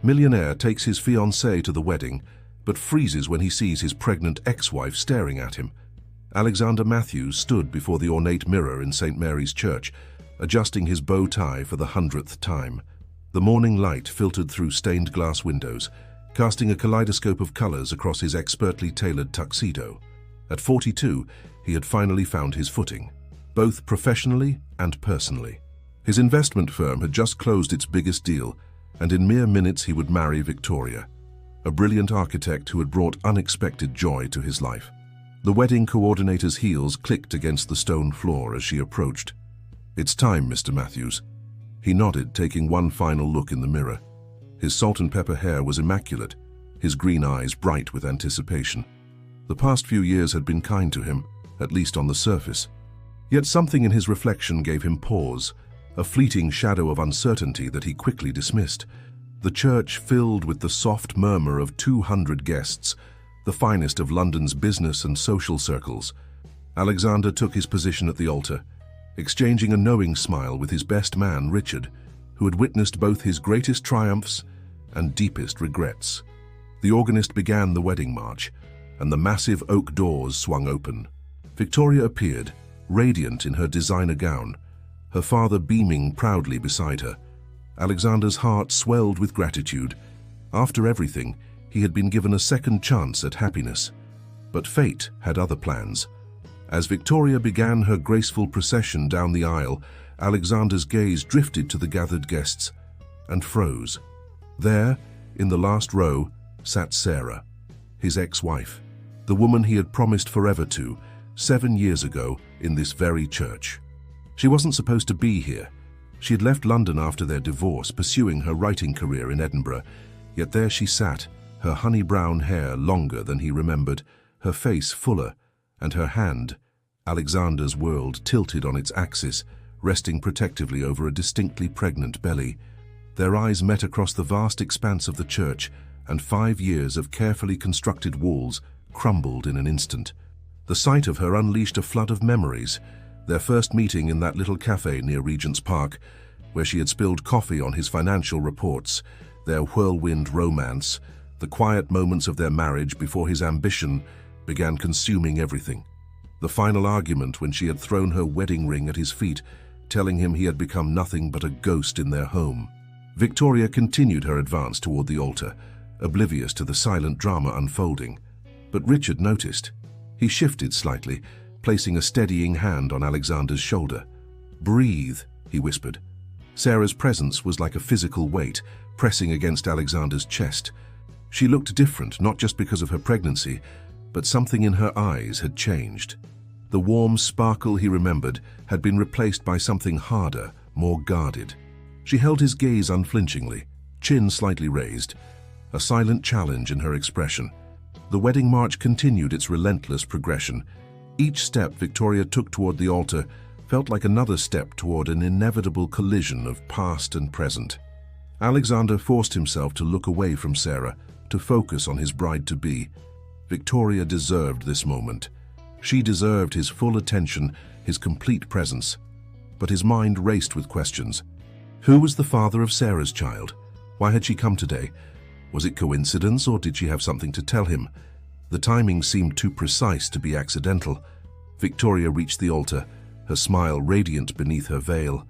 Millionaire takes his fiancée to the wedding, but freezes when he sees his pregnant ex-wife staring at him. Alexander Matthews stood before the ornate mirror in St. Mary's Church, adjusting his bow tie for the 100th time. The morning light filtered through stained glass windows, casting a kaleidoscope of colors across his expertly tailored tuxedo. At 42, he had finally found his footing, both professionally and personally. His investment firm had just closed its biggest deal, and in mere minutes he would marry Victoria, a brilliant architect who had brought unexpected joy to his life. The wedding coordinator's heels clicked against the stone floor as she approached. "It's time, Mr. Matthews." He nodded, taking one final look in the mirror. His salt and pepper hair was immaculate, his green eyes bright with anticipation. The past few years had been kind to him, at least on the surface. Yet something in his reflection gave him pause, a fleeting shadow of uncertainty that he quickly dismissed. The church filled with the soft murmur of 200 guests, the finest of London's business and social circles. Alexander took his position at the altar, exchanging a knowing smile with his best man, Richard, who had witnessed both his greatest triumphs and deepest regrets. The organist began the wedding march, and the massive oak doors swung open. Victoria appeared, radiant in her designer gown, her father beaming proudly beside her. Alexander's heart swelled with gratitude. After everything, he had been given a second chance at happiness. But fate had other plans. As Victoria began her graceful procession down the aisle, Alexander's gaze drifted to the gathered guests and froze. There, in the last row, sat Sarah, his ex-wife, the woman he had promised forever to, 7 years ago in this very church. She wasn't supposed to be here. She had left London after their divorce, pursuing her writing career in Edinburgh. Yet there she sat, her honey-brown hair longer than he remembered, her face fuller, and her hand, Alexander's world, tilted on its axis, resting protectively over a distinctly pregnant belly. Their eyes met across the vast expanse of the church, and 5 years of carefully constructed walls crumbled in an instant. The sight of her unleashed a flood of memories. Their first meeting in that little cafe near Regent's Park, where she had spilled coffee on his financial reports, their whirlwind romance, the quiet moments of their marriage before his ambition began consuming everything. The final argument when she had thrown her wedding ring at his feet, telling him he had become nothing but a ghost in their home. Victoria continued her advance toward the altar, oblivious to the silent drama unfolding. But Richard noticed. He shifted slightly, placing a steadying hand on Alexander's shoulder. "Breathe," he whispered. Sarah's presence was like a physical weight, pressing against Alexander's chest. She looked different, not just because of her pregnancy, but something in her eyes had changed. The warm sparkle he remembered had been replaced by something harder, more guarded. She held his gaze unflinchingly, chin slightly raised, a silent challenge in her expression. The wedding march continued its relentless progression. Each step Victoria took toward the altar felt like another step toward an inevitable collision of past and present. Alexander forced himself to look away from Sarah, to focus on his bride-to-be. Victoria deserved this moment. She deserved his full attention, his complete presence. But his mind raced with questions. Who was the father of Sarah's child? Why had she come today? Was it coincidence, or did she have something to tell him? The timing seemed too precise to be accidental. Victoria reached the altar, her smile radiant beneath her veil.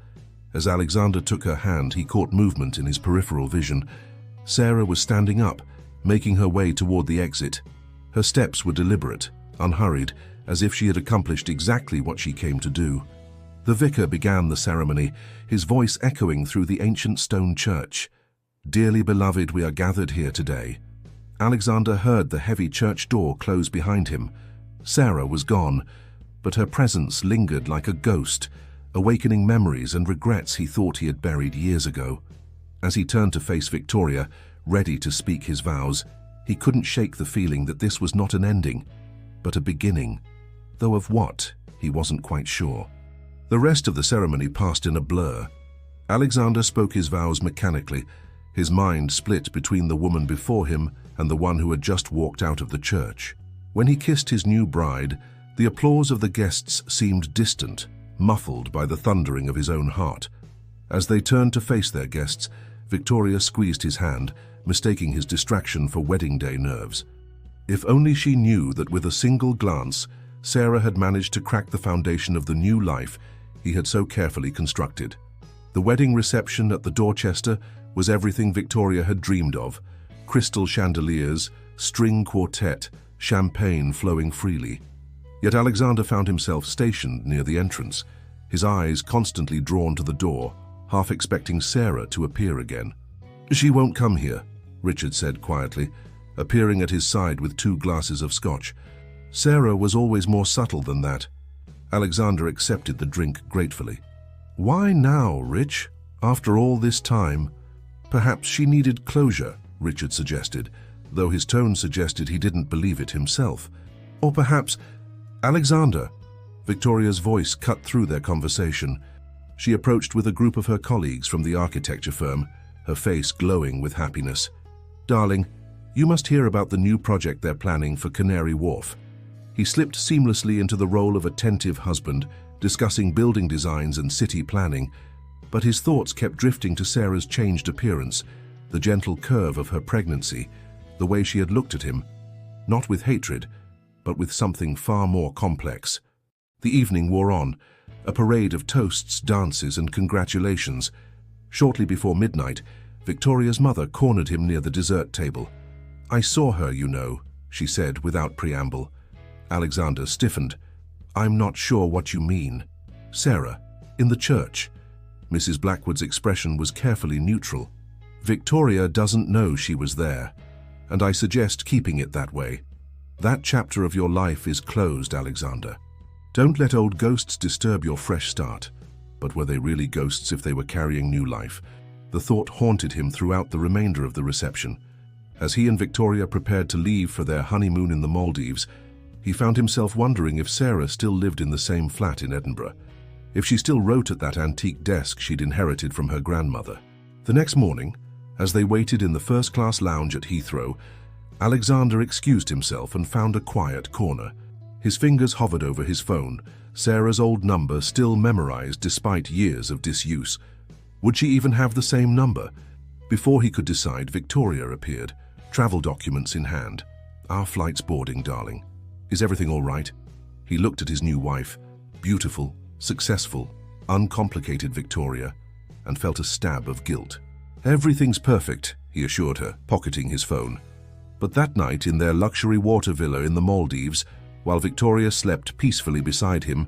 As Alexander took her hand, he caught movement in his peripheral vision. Sarah was standing up, making her way toward the exit. Her steps were deliberate, unhurried, as if she had accomplished exactly what she came to do. The vicar began the ceremony, his voice echoing through the ancient stone church. "Dearly beloved, we are gathered here today." Alexander heard the heavy church door close behind him. Sarah was gone, but her presence lingered like a ghost, awakening memories and regrets he thought he had buried years ago. As he turned to face Victoria, ready to speak his vows, he couldn't shake the feeling that this was not an ending, but a beginning, though of what, he wasn't quite sure. The rest of the ceremony passed in a blur. Alexander spoke his vows mechanically, his mind split between the woman before him and the one who had just walked out of the church. When he kissed his new bride, the applause of the guests seemed distant, muffled by the thundering of his own heart. As they turned to face their guests, Victoria squeezed his hand, mistaking his distraction for wedding day nerves. If only she knew that with a single glance, Sarah had managed to crack the foundation of the new life he had so carefully constructed. The wedding reception at the Dorchester was everything Victoria had dreamed of: crystal chandeliers, string quartet, champagne flowing freely. Yet Alexander found himself stationed near the entrance, his eyes constantly drawn to the door, half expecting Sarah to appear again. "She won't come here," Richard said quietly, appearing at his side with 2 glasses of scotch. Sarah was always more subtle than that. Alexander accepted the drink gratefully. "Why now, Rich? After all this time?" "Perhaps she needed closure," Richard suggested, though his tone suggested he didn't believe it himself. "Or perhaps—" "Alexander!" Victoria's voice cut through their conversation. She approached with a group of her colleagues from the architecture firm, her face glowing with happiness. "Darling, you must hear about the new project they're planning for Canary Wharf." He slipped seamlessly into the role of attentive husband, discussing building designs and city planning, but his thoughts kept drifting to Sarah's changed appearance, the gentle curve of her pregnancy, the way she had looked at him, not with hatred, but with something far more complex. The evening wore on, a parade of toasts, dances, and congratulations. Shortly before midnight, Victoria's mother cornered him near the dessert table. "I saw her, you know," she said without preamble. Alexander stiffened. "I'm not sure what you mean." "Sarah, in the church." Mrs. Blackwood's expression was carefully neutral. "Victoria doesn't know she was there, and I suggest keeping it that way. That chapter of your life is closed, Alexander. Don't let old ghosts disturb your fresh start." But were they really ghosts if they were carrying new life? The thought haunted him throughout the remainder of the reception. As he and Victoria prepared to leave for their honeymoon in the Maldives, he found himself wondering if Sarah still lived in the same flat in Edinburgh, if she still wrote at that antique desk she'd inherited from her grandmother. The next morning, as they waited in the first-class lounge at Heathrow, Alexander excused himself and found a quiet corner. His fingers hovered over his phone, Sarah's old number still memorized despite years of disuse. Would she even have the same number? Before he could decide, Victoria appeared, travel documents in hand. "Our flight's boarding, darling. Is everything all right?" He looked at his new wife, beautiful, successful, uncomplicated Victoria, and felt a stab of guilt. "Everything's perfect," he assured her, pocketing his phone. But that night, in their luxury water villa in the Maldives, while Victoria slept peacefully beside him,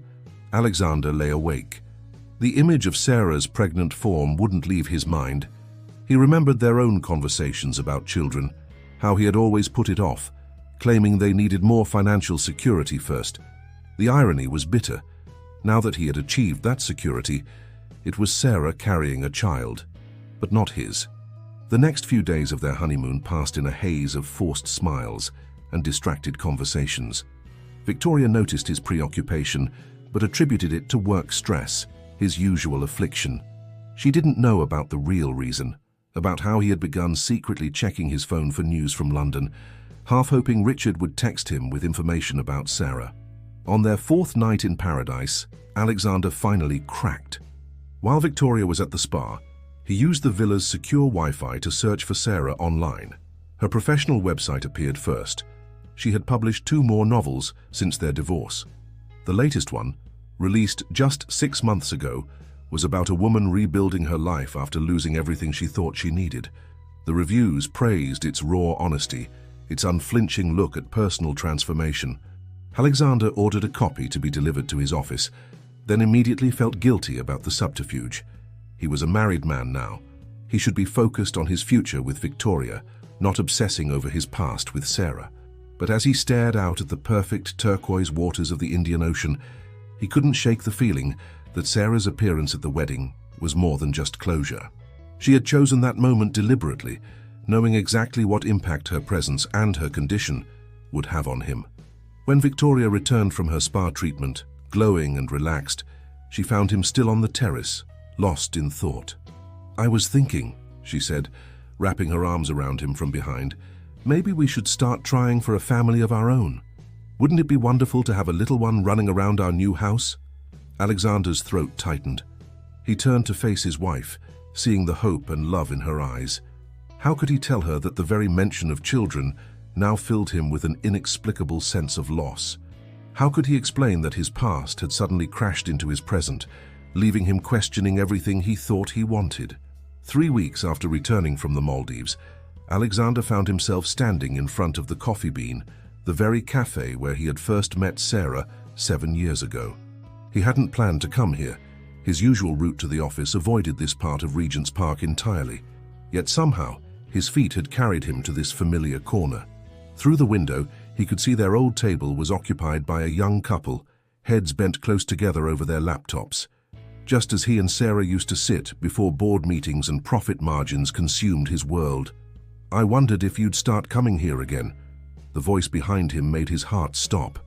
Alexander lay awake. The image of Sarah's pregnant form wouldn't leave his mind. He remembered their own conversations about children, how he had always put it off, claiming they needed more financial security first. The irony was bitter. Now that he had achieved that security, it was Sarah carrying a child, but not his. The next few days of their honeymoon passed in a haze of forced smiles and distracted conversations. Victoria noticed his preoccupation, but attributed it to work stress, his usual affliction. She didn't know about the real reason, about how he had begun secretly checking his phone for news from London, half hoping Richard would text him with information about Sarah. On their 4th night in paradise, Alexander finally cracked. While Victoria was at the spa, he used the villa's secure Wi-Fi to search for Sarah online. Her professional website appeared first. She had published 2 more novels since their divorce. The latest one, released just 6 months ago, was about a woman rebuilding her life after losing everything she thought she needed. The reviews praised its raw honesty, its unflinching look at personal transformation. Alexander ordered a copy to be delivered to his office, then immediately felt guilty about the subterfuge. He was a married man now. He should be focused on his future with Victoria, not obsessing over his past with Sarah. But as he stared out at the perfect turquoise waters of the Indian Ocean, he couldn't shake the feeling that Sarah's appearance at the wedding was more than just closure. She had chosen that moment deliberately, knowing exactly what impact her presence and her condition would have on him. When Victoria returned from her spa treatment, glowing and relaxed, she found him still on the terrace, lost in thought. "I was thinking," she said, wrapping her arms around him from behind, "maybe we should start trying for a family of our own. Wouldn't it be wonderful to have a little one running around our new house?" Alexander's throat tightened. He turned to face his wife, seeing the hope and love in her eyes. How could he tell her that the very mention of children now filled him with an inexplicable sense of loss? How could he explain that his past had suddenly crashed into his present, leaving him questioning everything he thought he wanted? 3 weeks after returning from the Maldives, Alexander found himself standing in front of the Coffee Bean, the very cafe where he had first met Sarah 7 years ago. He hadn't planned to come here. His usual route to the office avoided this part of Regent's Park entirely. Yet somehow, his feet had carried him to this familiar corner. Through the window, he could see their old table was occupied by a young couple, heads bent close together over their laptops. Just as he and Sarah used to sit before board meetings and profit margins consumed his world. "I wondered if you'd start coming here again." The voice behind him made his heart stop.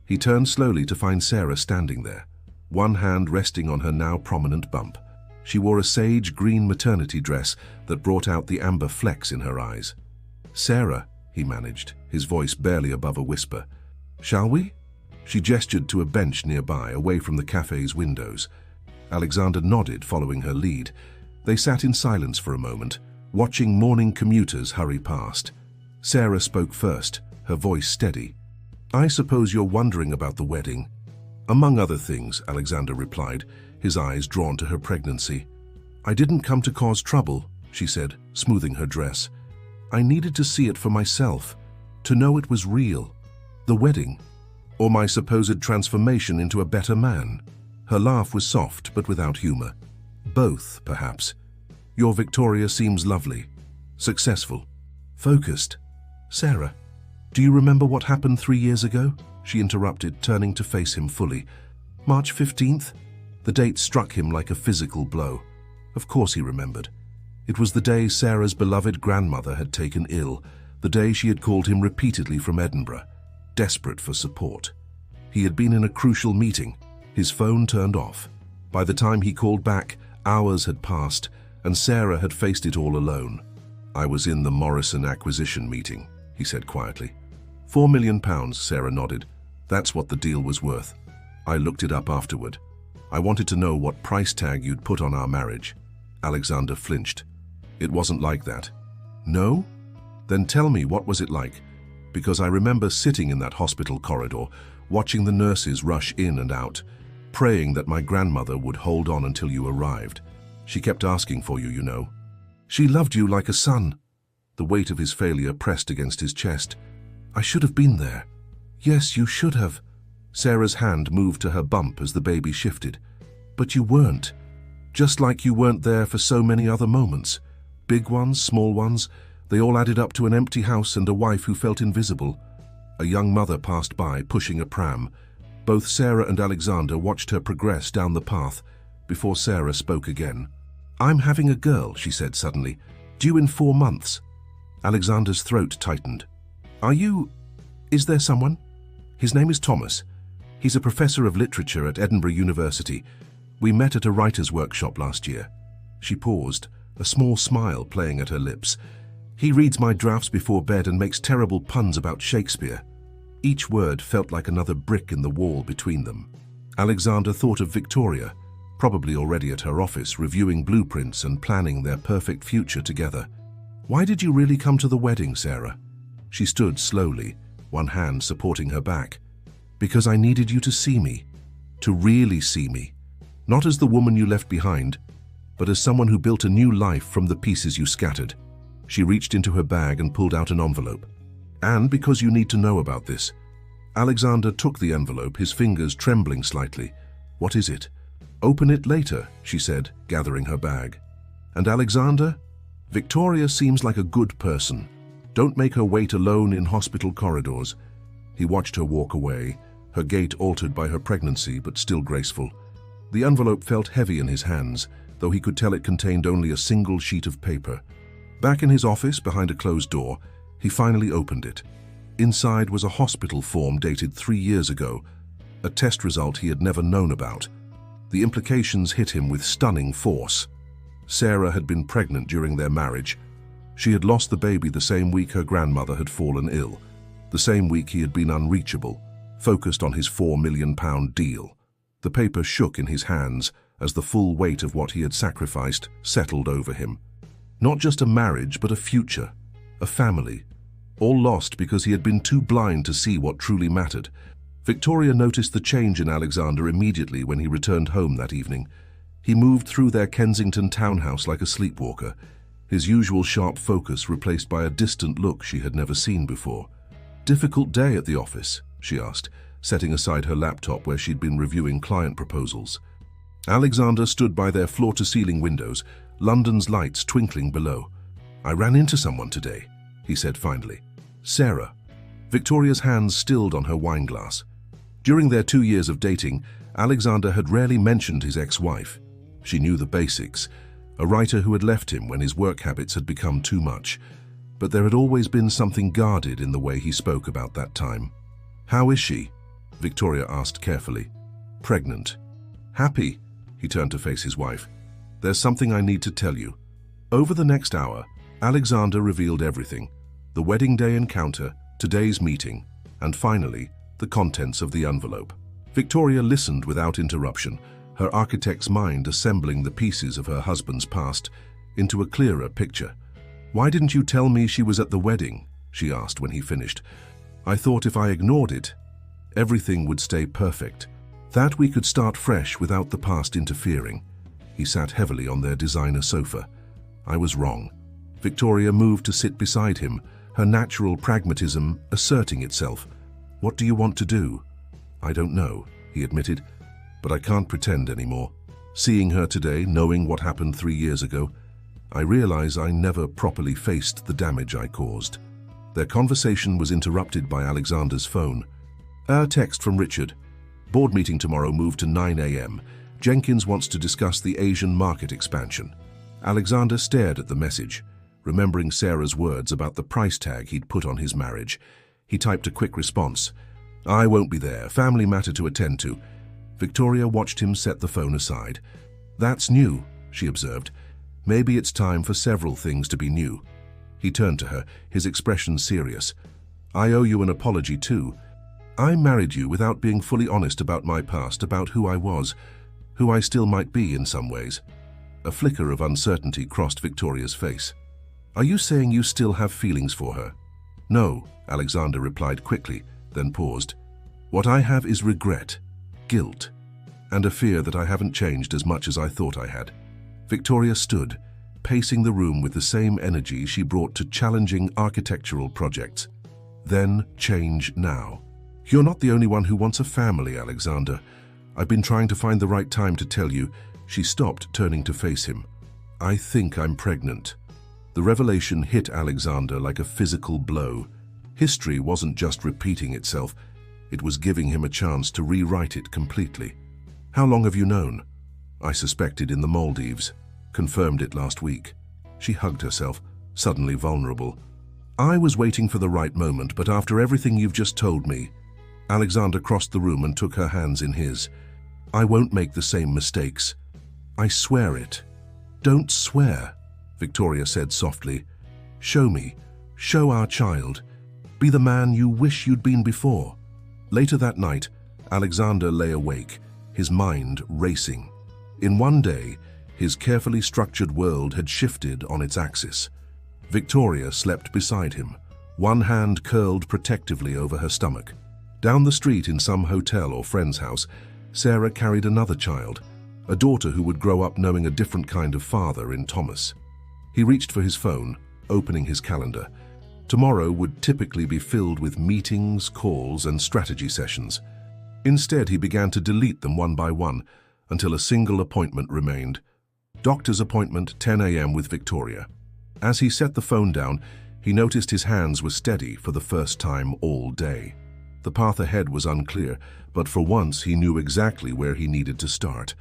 He turned slowly to find Sarah standing there, one hand resting on her now prominent bump. She wore a sage green maternity dress that brought out the amber flecks in her eyes. "Sarah," he managed, his voice barely above a whisper. "Shall we?" She gestured to a bench nearby, away from the cafe's windows. Alexander nodded, following her lead. They sat in silence for a moment, watching morning commuters hurry past. Sarah spoke first, her voice steady. "I suppose you're wondering about the wedding." "Among other things," Alexander replied, his eyes drawn to her pregnancy. "I didn't come to cause trouble," she said, smoothing her dress. "I needed to see it for myself, to know it was real. The wedding, or my supposed transformation into a better man." Her laugh was soft but without humor. "Both, perhaps. Your Victoria seems lovely, successful, focused." "Sarah, do you remember what happened 3 years ago?" she interrupted, turning to face him fully. "March 15th? The date struck him like a physical blow. Of course he remembered. It was the day Sarah's beloved grandmother had taken ill, the day she had called him repeatedly from Edinburgh, desperate for support. He had been in a crucial meeting. His phone turned off. By the time he called back, hours had passed, and Sarah had faced it all alone. "I was in the Morrison acquisition meeting," he said quietly. £4 million, Sarah nodded. "That's what the deal was worth. I looked it up afterward. I wanted to know what price tag you'd put on our marriage." Alexander flinched. "It wasn't like that." "No? Then tell me, what was it like? Because I remember sitting in that hospital corridor, watching the nurses rush in and out, praying that my grandmother would hold on until you arrived. She kept asking for you, you know. She loved you like a son." The weight of his failure pressed against his chest. "I should have been there." "Yes, you should have." Sarah's hand moved to her bump as the baby shifted. "But you weren't. Just like you weren't there for so many other moments. Big ones, small ones, they all added up to an empty house and a wife who felt invisible." A young mother passed by, pushing a pram. Both Sarah and Alexander watched her progress down the path before Sarah spoke again. "I'm having a girl," she said suddenly, "due in 4 months." Alexander's throat tightened. Is there someone?" "His name is Thomas. He's a professor of literature at Edinburgh University. We met at a writer's workshop last year." She paused, a small smile playing at her lips. "He reads my drafts before bed and makes terrible puns about Shakespeare." Each word felt like another brick in the wall between them. Alexander thought of Victoria, probably already at her office, reviewing blueprints and planning their perfect future together. "Why did you really come to the wedding, Sarah?" She stood slowly, one hand supporting her back. "Because I needed you to see me, to really see me. Not as the woman you left behind, but as someone who built a new life from the pieces you scattered." She reached into her bag and pulled out an envelope. "And because you need to know about this." Alexander took the envelope, his fingers trembling slightly. "What is it?" "Open it later," she said, gathering her bag. "And Alexander, Victoria seems like a good person. Don't make her wait alone in hospital corridors." He watched her walk away, her gait altered by her pregnancy but still graceful. The envelope felt heavy in his hands, though he could tell it contained only a single sheet of paper. Back in his office, behind a closed door, he finally opened it. Inside was a hospital form dated 3 years ago, a test result he had never known about. The implications hit him with stunning force. Sarah had been pregnant during their marriage. She had lost the baby the same week her grandmother had fallen ill, the same week he had been unreachable, focused on his £4 million deal. The paper shook in his hands, as the full weight of what he had sacrificed settled over him. Not just a marriage, but a future, a family, all lost because he had been too blind to see what truly mattered. Victoria noticed the change in Alexander immediately when he returned home that evening. He moved through their Kensington townhouse like a sleepwalker, his usual sharp focus replaced by a distant look she had never seen before. "Difficult day at the office?" she asked, setting aside her laptop where she'd been reviewing client proposals. Alexander stood by their floor-to-ceiling windows, London's lights twinkling below. "I ran into someone today," he said finally. "Sarah." Victoria's hands stilled on her wine glass. During their 2 years of dating, Alexander had rarely mentioned his ex-wife. She knew the basics, a writer who had left him when his work habits had become too much. But there had always been something guarded in the way he spoke about that time. "How is she?" Victoria asked carefully. "Pregnant." "Happy?" He turned to face his wife. "There's something I need to tell you." Over the next hour, Alexander revealed everything: the wedding day encounter, today's meeting, and finally, the contents of the envelope. Victoria listened without interruption, her architect's mind assembling the pieces of her husband's past into a clearer picture. "Why didn't you tell me she was at the wedding?" she asked when he finished. "I thought if I ignored it, everything would stay perfect, that we could start fresh without the past interfering." He sat heavily on their designer sofa. "I was wrong." Victoria moved to sit beside him, her natural pragmatism asserting itself. "What do you want to do?" "I don't know," he admitted, "but I can't pretend anymore. Seeing her today, knowing what happened 3 years ago, I realize I never properly faced the damage I caused." Their conversation was interrupted by Alexander's phone. "A text from Richard. Board meeting tomorrow moved to 9 a.m. Jenkins wants to discuss the Asian market expansion." Alexander stared at the message, remembering Sarah's words about the price tag he'd put on his marriage. He typed a quick response. "I won't be there. Family matter to attend to." Victoria watched him set the phone aside. "That's new," she observed. "Maybe it's time for several things to be new." He turned to her, his expression serious. "I owe you an apology too. I married you without being fully honest about my past, about who I was, who I still might be in some ways." A flicker of uncertainty crossed Victoria's face. "Are you saying you still have feelings for her?" "No," Alexander replied quickly, then paused. "What I have is regret, guilt, and a fear that I haven't changed as much as I thought I had." Victoria stood, pacing the room with the same energy she brought to challenging architectural projects. "Then change now. You're not the only one who wants a family, Alexander. I've been trying to find the right time to tell you." She stopped, turning to face him. "I think I'm pregnant." The revelation hit Alexander like a physical blow. History wasn't just repeating itself, it was giving him a chance to rewrite it completely. "How long have you known?" "I suspected in the Maldives. Confirmed it last week." She hugged herself, suddenly vulnerable. "I was waiting for the right moment, but after everything you've just told me..." Alexander crossed the room and took her hands in his. "I won't make the same mistakes. I swear it." "Don't swear," Victoria said softly. "Show me. Show our child. Be the man you wish you'd been before." Later that night, Alexander lay awake, his mind racing. In one day, his carefully structured world had shifted on its axis. Victoria slept beside him, one hand curled protectively over her stomach. Down the street in some hotel or friend's house, Sarah carried another child, a daughter who would grow up knowing a different kind of father in Thomas. He reached for his phone, opening his calendar. Tomorrow would typically be filled with meetings, calls, and strategy sessions. Instead, he began to delete them one by one, until a single appointment remained. Doctor's appointment, 10 a.m. with Victoria. As he set the phone down, he noticed his hands were steady for the first time all day. The path ahead was unclear, but for once he knew exactly where he needed to start.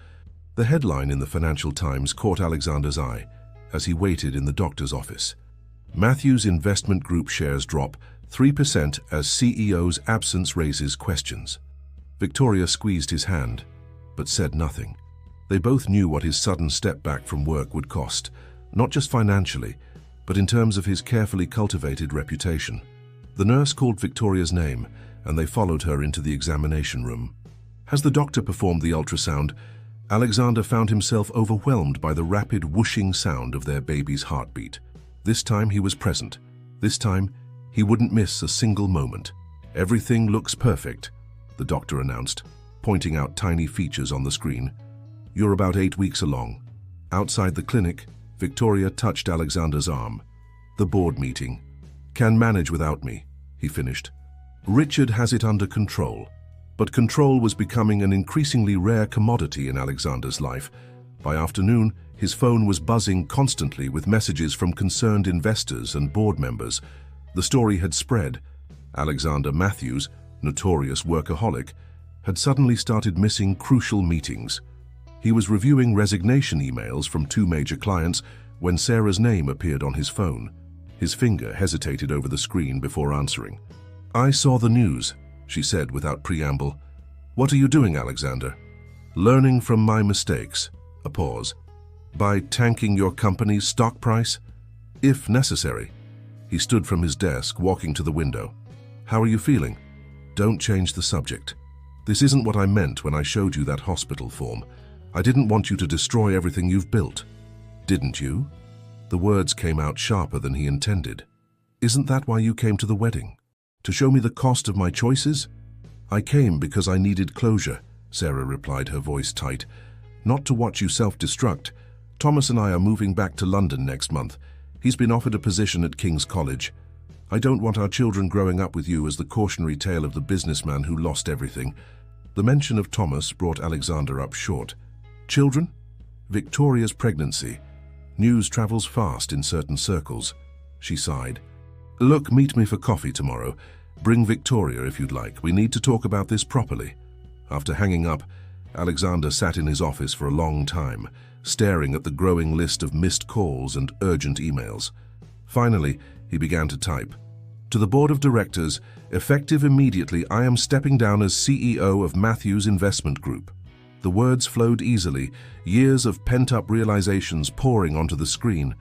The headline in the Financial Times caught Alexander's eye as he waited in the doctor's office. Matthews Investment Group shares drop 3% as CEO's absence raises questions. Victoria squeezed his hand, but said nothing. They both knew what his sudden step back from work would cost, not just financially, but in terms of his carefully cultivated reputation. The nurse called Victoria's name, and they followed her into the examination room. "Has the doctor performed the ultrasound?" Alexander found himself overwhelmed by the rapid whooshing sound of their baby's heartbeat. This time he was present. This time he wouldn't miss a single moment. "Everything looks perfect," the doctor announced, pointing out tiny features on the screen. "You're about 8 weeks along." Outside the clinic, Victoria touched Alexander's arm. "The board meeting. Can manage without me," he finished. Richard has it under control. But control was becoming an increasingly rare commodity in Alexander's life. By afternoon, his phone was buzzing constantly with messages from concerned investors and board members. The story had spread. Alexander Matthews, notorious workaholic, had suddenly started missing crucial meetings. He was reviewing resignation emails from 2 major clients when Sarah's name appeared on his phone. His finger hesitated over the screen before answering. "I saw the news," she said without preamble. "What are you doing, Alexander?" "Learning from my mistakes." A pause. "By tanking your company's stock price?" "If necessary." He stood from his desk, walking to the window. "How are you feeling?" "Don't change the subject. This isn't what I meant when I showed you that hospital form. I didn't want you to destroy everything you've built." "Didn't you?" The words came out sharper than he intended. "Isn't that why you came to the wedding? To show me the cost of my choices?" "I came because I needed closure," Sarah replied, her voice tight. "Not to watch you self-destruct. Thomas and I are moving back to London next month. He's been offered a position at King's College. I don't want our children growing up with you as the cautionary tale of the businessman who lost everything." The mention of Thomas brought Alexander up short. "Children?" "Victoria's pregnancy. News travels fast in certain circles." She sighed. "Look, meet me for coffee tomorrow. Bring Victoria if you'd like. We need to talk about this properly." After hanging up, Alexander sat in his office for a long time, staring at the growing list of missed calls and urgent emails. Finally, he began to type. "To the board of directors, effective immediately, I am stepping down as CEO of Matthews Investment Group." The words flowed easily, years of pent-up realizations pouring onto the screen.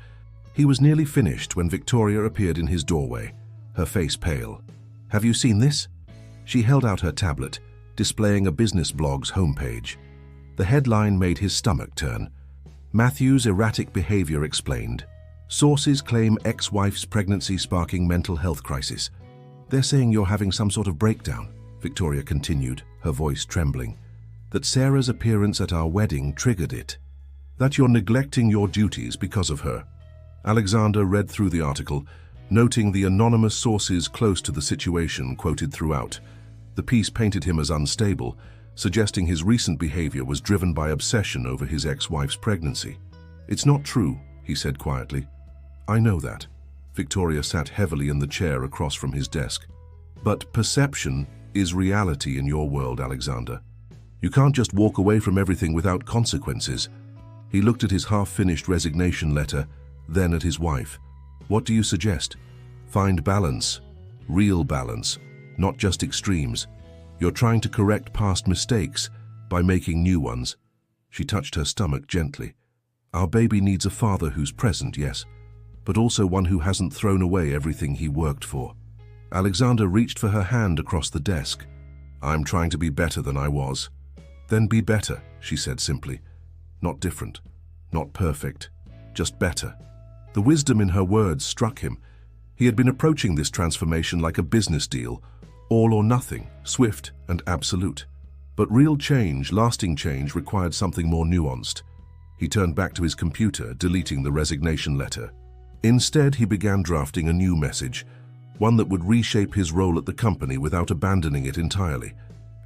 He was nearly finished when Victoria appeared in his doorway, her face pale. "Have you seen this?" She held out her tablet, displaying a business blog's homepage. The headline made his stomach turn. "Matthews' erratic behavior explained. Sources claim ex-wife's pregnancy sparking mental health crisis." "They're saying you're having some sort of breakdown," Victoria continued, her voice trembling. "That Sarah's appearance at our wedding triggered it. That you're neglecting your duties because of her." Alexander read through the article, noting the anonymous sources close to the situation quoted throughout. The piece painted him as unstable, suggesting his recent behavior was driven by obsession over his ex-wife's pregnancy. "It's not true," he said quietly. "I know that." Victoria sat heavily in the chair across from his desk. "But perception is reality in your world, Alexander. You can't just walk away from everything without consequences." He looked at his half-finished resignation letter, then at his wife. "What do you suggest?" "Find balance. Real balance, not just extremes. You're trying to correct past mistakes by making new ones." She touched her stomach gently. "Our baby needs a father who's present, yes, but also one who hasn't thrown away everything he worked for." Alexander reached for her hand across the desk. "I'm trying to be better than I was." "Then be better," she said simply. "Not different, not perfect, just better." The wisdom in her words struck him. He had been approaching this transformation like a business deal, all or nothing, swift and absolute. But real change, lasting change, required something more nuanced. He turned back to his computer, deleting the resignation letter. Instead, he began drafting a new message, one that would reshape his role at the company without abandoning it entirely.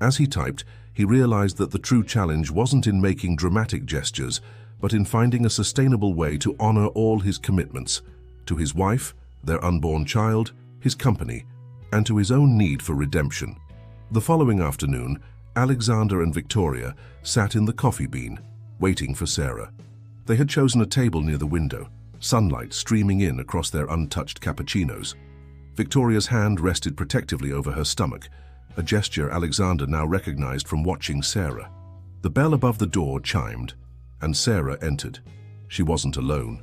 As he typed, he realized that the true challenge wasn't in making dramatic gestures, but in finding a sustainable way to honor all his commitments, to his wife, their unborn child, his company, and to his own need for redemption. The following afternoon, Alexander and Victoria sat in the coffee bean, waiting for Sarah. They had chosen a table near the window, sunlight streaming in across their untouched cappuccinos. Victoria's hand rested protectively over her stomach, a gesture Alexander now recognized from watching Sarah. The bell above the door chimed, and Sarah entered. She wasn't alone.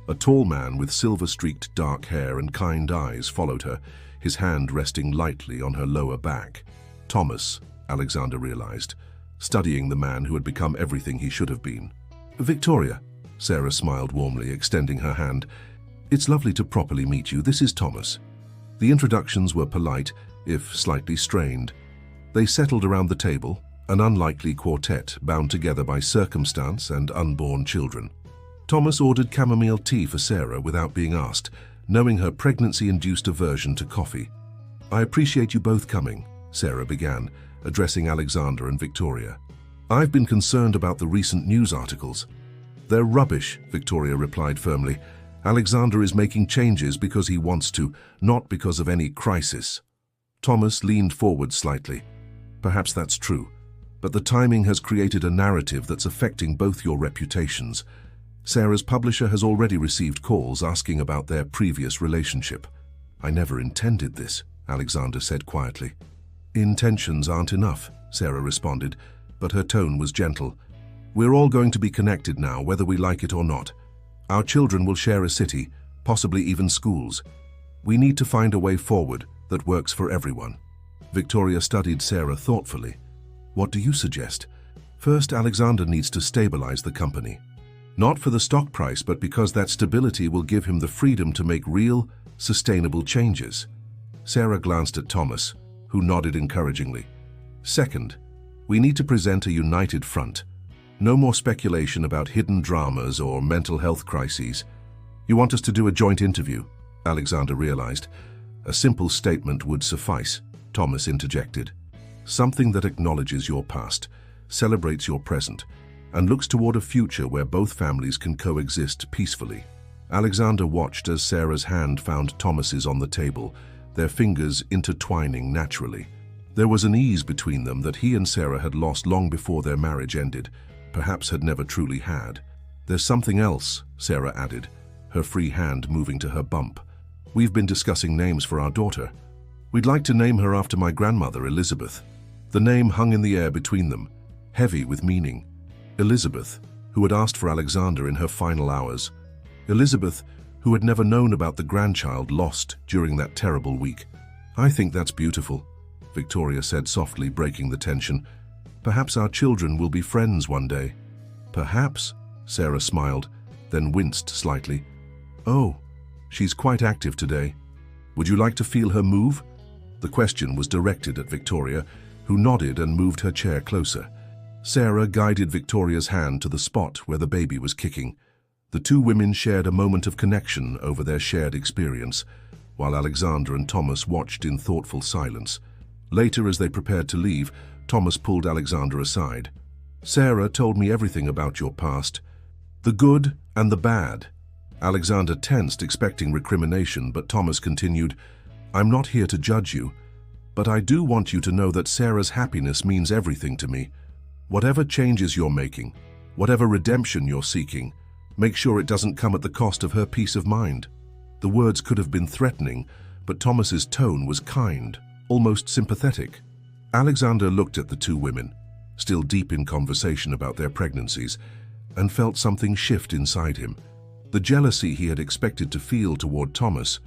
A tall man with silver-streaked dark hair and kind eyes followed her, his hand resting lightly on her lower back. Thomas, Alexander realized, studying the man who had become everything he should have been. "Victoria," Sarah smiled warmly, extending her hand. "It's lovely to properly meet you. This is Thomas." The introductions were polite, if slightly strained. They settled around the table, an unlikely quartet bound together by circumstance and unborn children. Thomas ordered chamomile tea for Sarah without being asked, knowing her pregnancy-induced aversion to coffee. "I appreciate you both coming," Sarah began, addressing Alexander and Victoria. "I've been concerned about the recent news articles." "They're rubbish," Victoria replied firmly. "Alexander is making changes because he wants to, not because of any crisis." Thomas leaned forward slightly. "Perhaps that's true, but the timing has created a narrative that's affecting both your reputations. Sarah's publisher has already received calls asking about their previous relationship." "I never intended this," Alexander said quietly. "Intentions aren't enough," Sarah responded, but her tone was gentle. "We're all going to be connected now, whether we like it or not. Our children will share a city, possibly even schools. We need to find a way forward that works for everyone." Victoria studied Sarah thoughtfully. "What do you suggest?" "First, Alexander needs to stabilize the company. Not for the stock price, but because that stability will give him the freedom to make real, sustainable changes." Sarah glanced at Thomas, who nodded encouragingly. "Second, we need to present a united front. No more speculation about hidden dramas or mental health crises." "You want us to do a joint interview?" Alexander realized. "A simple statement would suffice," Thomas interjected. "Something that acknowledges your past, celebrates your present, and looks toward a future where both families can coexist peacefully." Alexander watched as Sarah's hand found Thomas's on the table, their fingers intertwining naturally. There was an ease between them that he and Sarah had lost long before their marriage ended, perhaps had never truly had. "There's something else," Sarah added, her free hand moving to her bump. "We've been discussing names for our daughter. We'd like to name her after my grandmother, Elizabeth." The name hung in the air between them, heavy with meaning. Elizabeth, who had asked for Alexander in her final hours. Elizabeth, who had never known about the grandchild lost during that terrible week. "I think that's beautiful," Victoria said softly, breaking the tension. "Perhaps our children will be friends one day." "Perhaps," Sarah smiled, then winced slightly. "Oh, she's quite active today. Would you like to feel her move?" The question was directed at Victoria, who nodded and moved her chair closer. Sarah guided Victoria's hand to the spot where the baby was kicking. The two women shared a moment of connection over their shared experience, while Alexander and Thomas watched in thoughtful silence. Later, as they prepared to leave, Thomas pulled Alexander aside. "Sarah told me everything about your past, the good and the bad." Alexander tensed, expecting recrimination, but Thomas continued, "I'm not here to judge you, but I do want you to know that Sarah's happiness means everything to me. Whatever changes you're making, whatever redemption you're seeking, make sure it doesn't come at the cost of her peace of mind." The words could have been threatening, but Thomas's tone was kind, almost sympathetic. Alexander looked at the two women, still deep in conversation about their pregnancies, and felt something shift inside him. The jealousy he had expected to feel toward Thomas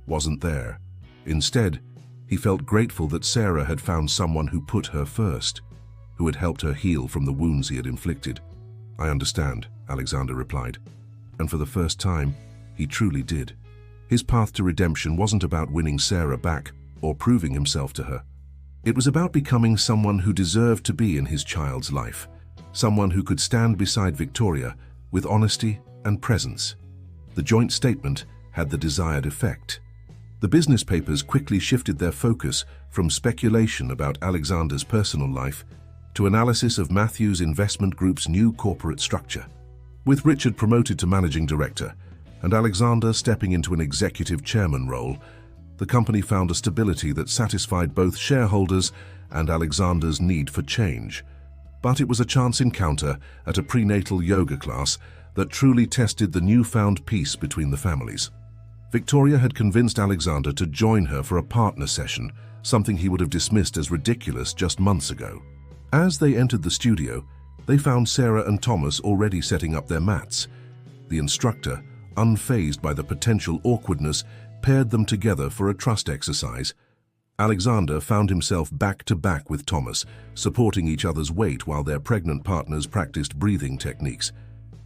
wasn't there. Instead, he felt grateful that Sarah had found someone who put her first, who had helped her heal from the wounds he had inflicted. "I understand," Alexander replied. And for the first time, he truly did. His path to redemption wasn't about winning Sarah back or proving himself to her. It was about becoming someone who deserved to be in his child's life, someone who could stand beside Victoria with honesty and presence. The joint statement had the desired effect. The business papers quickly shifted their focus from speculation about Alexander's personal life to analysis of Matthews Investment Group's new corporate structure. With Richard promoted to managing director and Alexander stepping into an executive chairman role, the company found a stability that satisfied both shareholders and Alexander's need for change. But it was a chance encounter at a prenatal yoga class that truly tested the newfound peace between the families. Victoria had convinced Alexander to join her for a partner session, something he would have dismissed as ridiculous just months ago. As they entered the studio, they found Sarah and Thomas already setting up their mats. The instructor, unfazed by the potential awkwardness, paired them together for a trust exercise. Alexander found himself back to back with Thomas, supporting each other's weight while their pregnant partners practiced breathing techniques.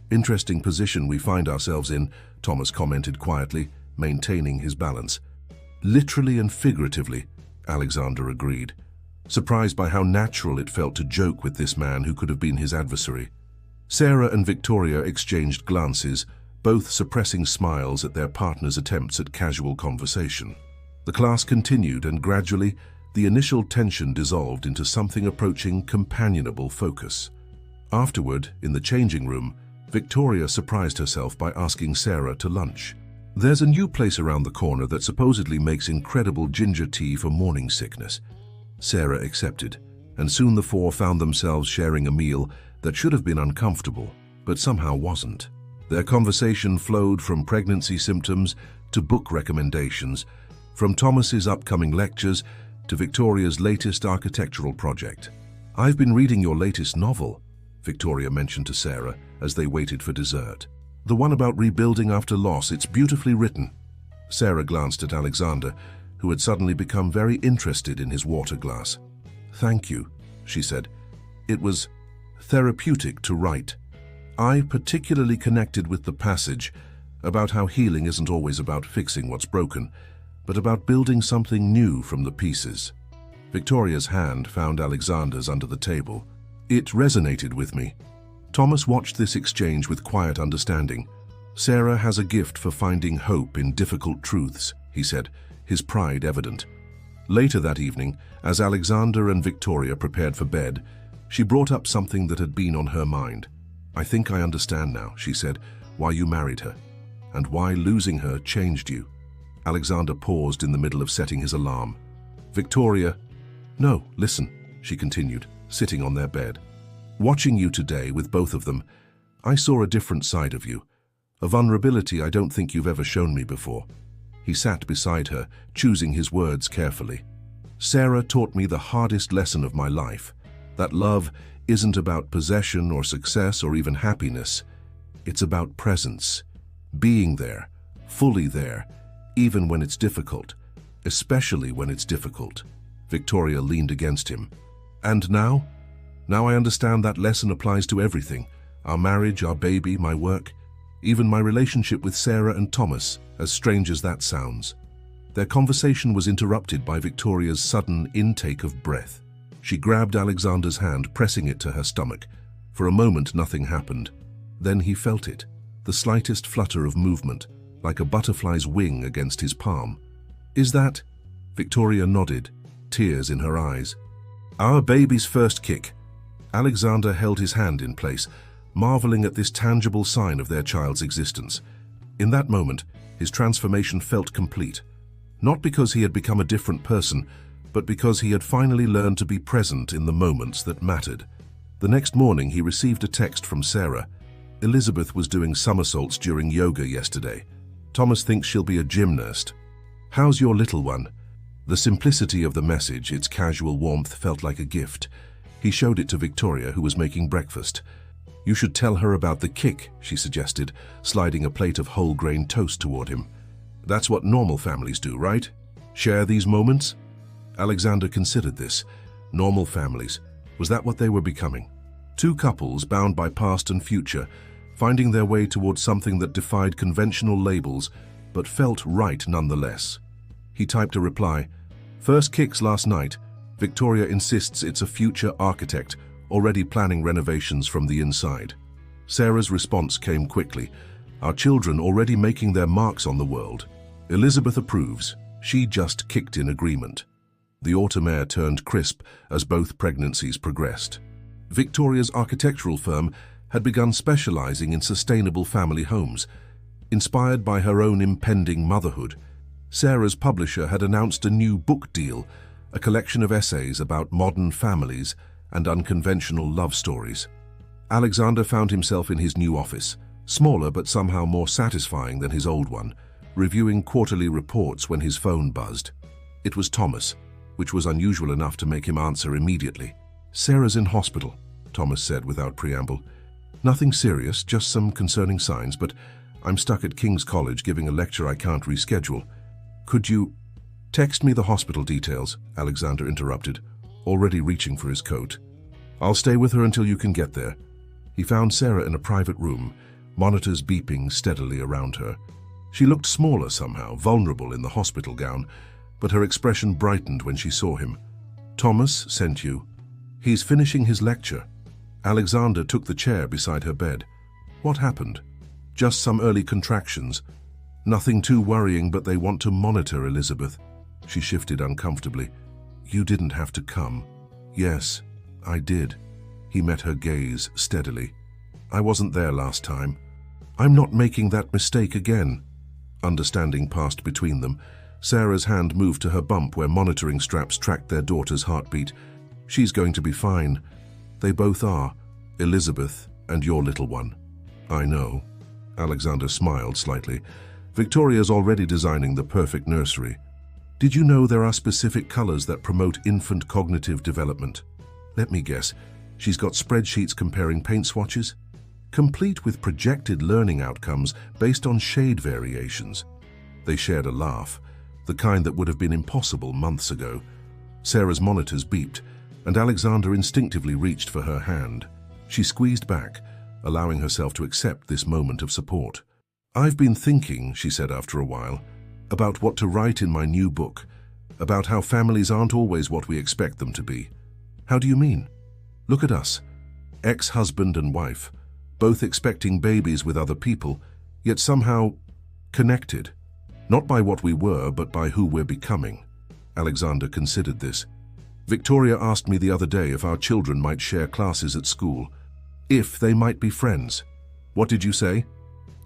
"Interesting position we find ourselves in," Thomas commented quietly, maintaining his balance. "Literally and figuratively," Alexander agreed, surprised by how natural it felt to joke with this man who could have been his adversary. Sarah and Victoria exchanged glances, both suppressing smiles at their partner's attempts at casual conversation. The class continued, and gradually, the initial tension dissolved into something approaching companionable focus. Afterward, in the changing room, Victoria surprised herself by asking Sarah to lunch. "There's a new place around the corner that supposedly makes incredible ginger tea for morning sickness." Sarah accepted, and soon the four found themselves sharing a meal that should have been uncomfortable, but somehow wasn't. Their conversation flowed from pregnancy symptoms to book recommendations, from Thomas's upcoming lectures to Victoria's latest architectural project. "I've been reading your latest novel," Victoria mentioned to Sarah as they waited for dessert. "The one about rebuilding after loss, it's beautifully written." Sarah glanced at Alexander, who had suddenly become very interested in his water glass. "Thank you," she said. "It was therapeutic to write. I particularly connected with the passage about how healing isn't always about fixing what's broken, but about building something new from the pieces." Victoria's hand found Alexander's under the table. "It resonated with me." Thomas watched this exchange with quiet understanding. "Sarah has a gift for finding hope in difficult truths," he said, his pride evident. Later that evening, as Alexander and Victoria prepared for bed, she brought up something that had been on her mind. "I think I understand now," she said, "why you married her, and why losing her changed you." Alexander paused in the middle of setting his alarm. Victoria, "No, listen," she continued, sitting on their bed. "Watching you today with both of them, I saw a different side of you, a vulnerability I don't think you've ever shown me before." He sat beside her, choosing his words carefully. "Sarah taught me the hardest lesson of my life, that love isn't about possession or success or even happiness. It's about presence, being there, fully there, even when it's difficult, especially when it's difficult." Victoria leaned against him. "And now? Now I understand that lesson applies to everything. Our marriage, our baby, my work, even my relationship with Sarah and Thomas, as strange as that sounds." Their conversation was interrupted by Victoria's sudden intake of breath. She grabbed Alexander's hand, pressing it to her stomach. For a moment, nothing happened. Then he felt it, the slightest flutter of movement, like a butterfly's wing against his palm. "Is that?" Victoria nodded, tears in her eyes. "Our baby's first kick." Alexander held his hand in place, marveling at this tangible sign of their child's existence. In that moment, his transformation felt complete. Not because he had become a different person, but because he had finally learned to be present in the moments that mattered. The next morning, he received a text from Sarah. "Elizabeth was doing somersaults during yoga yesterday. Thomas thinks she'll be a gymnast. How's your little one?" The simplicity of the message, its casual warmth, felt like a gift. He showed it to Victoria, who was making breakfast. "You should tell her about the kick," she suggested, sliding a plate of whole grain toast toward him. "That's what normal families do, right? Share these moments?" Alexander considered this. Normal families. Was that what they were becoming? Two couples bound by past and future, finding their way towards something that defied conventional labels, but felt right nonetheless. He typed a reply. "First kicks last night. Victoria insists it's a future architect, already planning renovations from the inside." Sarah's response came quickly. "Our children already making their marks on the world. Elizabeth approves. She just kicked in agreement." The autumn air turned crisp as both pregnancies progressed. Victoria's architectural firm had begun specializing in sustainable family homes. Inspired by her own impending motherhood, Sarah's publisher had announced a new book deal, a collection of essays about modern families and unconventional love stories. Alexander found himself in his new office, smaller but somehow more satisfying than his old one, reviewing quarterly reports when his phone buzzed. It was Thomas, which was unusual enough to make him answer immediately. "Sarah's in hospital," Thomas said without preamble. "Nothing serious, just some concerning signs, but I'm stuck at King's College giving a lecture I can't reschedule. Could you..." Text me the hospital details, Alexander interrupted, already reaching for his coat. I'll stay with her until you can get there. He found Sarah in a private room, monitors beeping steadily around her. She looked smaller somehow, vulnerable in the hospital gown, but her expression brightened when she saw him. Thomas sent you. He's finishing his lecture. Alexander took the chair beside her bed. What happened? Just some early contractions. Nothing too worrying, but they want to monitor Elizabeth. She shifted uncomfortably. You didn't have to come. Yes, I did. He met her gaze steadily. I wasn't there last time. I'm not making that mistake again. Understanding passed between them. Sarah's hand moved to her bump where monitoring straps tracked their daughter's heartbeat. She's going to be fine. They both are, Elizabeth and your little one. I know. Alexander smiled slightly. Victoria's already designing the perfect nursery. Did you know there are specific colors that promote infant cognitive development? Let me guess, she's got spreadsheets comparing paint swatches? Complete with projected learning outcomes based on shade variations. They shared a laugh, the kind that would have been impossible months ago. Sarah's monitors beeped, and Alexander instinctively reached for her hand. She squeezed back, allowing herself to accept this moment of support. I've been thinking, she said after a while, about what to write in my new book, about how families aren't always what we expect them to be. How do you mean? Look at us, ex-husband and wife, both expecting babies with other people, yet somehow connected. Not by what we were, but by who we're becoming. Alexander considered this. Victoria asked me the other day if our children might share classes at school. If they might be friends. What did you say?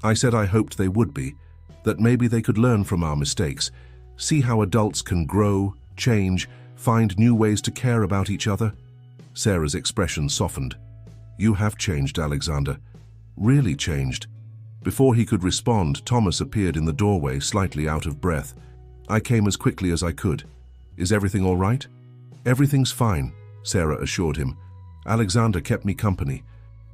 I said I hoped they would be, that maybe they could learn from our mistakes, see how adults can grow, change, find new ways to care about each other. Sarah's expression softened. You have changed, Alexander. Really changed. Before he could respond, Thomas appeared in the doorway, slightly out of breath. I came as quickly as I could. Is everything all right? Everything's fine, Sarah assured him. Alexander kept me company.